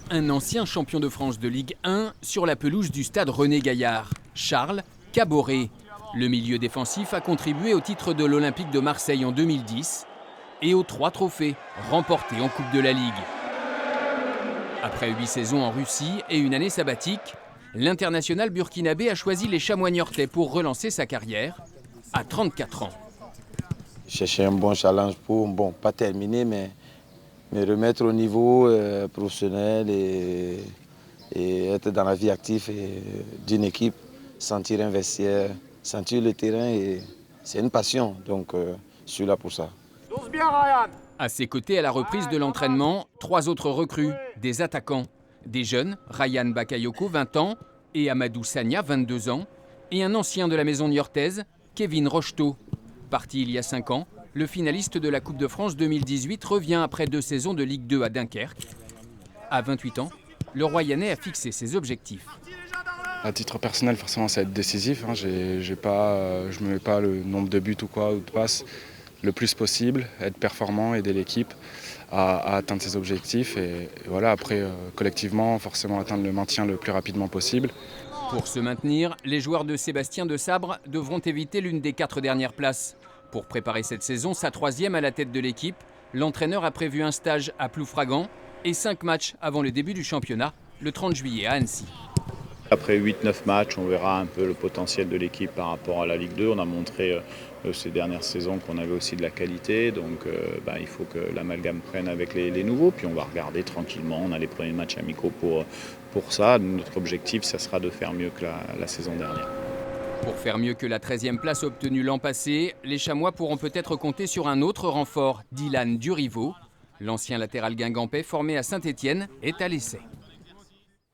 Un ancien champion de France de Ligue 1 sur la pelouse du stade René Gaillard, Charles Caboret. Le milieu défensif a contribué au titre de l'Olympique de Marseille en 2010 et aux 3 trophées remportés en Coupe de la Ligue. Après 8 saisons en Russie et une année sabbatique, l'international burkinabé a choisi les Chamois niortais pour relancer sa carrière à 34 ans. Chercher un bon challenge pour, pas terminer, mais remettre au niveau professionnel et être dans la vie active d'une équipe, sentir un vestiaire, sentir le terrain. C'est une passion, donc je suis là pour ça. À ses côtés, à la reprise de l'entraînement, 3 autres recrues, des attaquants. Des jeunes, Ryan Bakayoko, 20 ans, et Amadou Sagna, 22 ans, et un ancien de la maison niortaise, Kevin Rocheteau. Parti il y a 5 ans, le finaliste de la Coupe de France 2018 revient après 2 saisons de Ligue 2 à Dunkerque. À 28 ans, le Royannais a fixé ses objectifs. À titre personnel, forcément, ça va être décisif. Je ne me mets pas le nombre de buts ou de passes le plus possible, être performant, aider l'équipe à atteindre ses objectifs. Et voilà, après, collectivement, forcément atteindre le maintien le plus rapidement possible. Pour se maintenir, les joueurs de Sébastien Desabre devront éviter l'une des 4 dernières places. Pour préparer cette saison, sa 3e à la tête de l'équipe, l'entraîneur a prévu un stage à Ploufragan et 5 matchs avant le début du championnat, le 30 juillet à Annecy. Après 8-9 matchs, on verra un peu le potentiel de l'équipe par rapport à la Ligue 2. On a montré ces dernières saisons qu'on avait aussi de la qualité, donc il faut que l'amalgame prenne avec les nouveaux. Puis on va regarder tranquillement, on a les premiers matchs amicaux pour ça. Notre objectif, ça sera de faire mieux que la saison dernière. Pour faire mieux que la 13e place obtenue l'an passé, les Chamois pourront peut-être compter sur un autre renfort, Dylan Duriveau. L'ancien latéral guingampais formé à Saint-Étienne est à l'essai.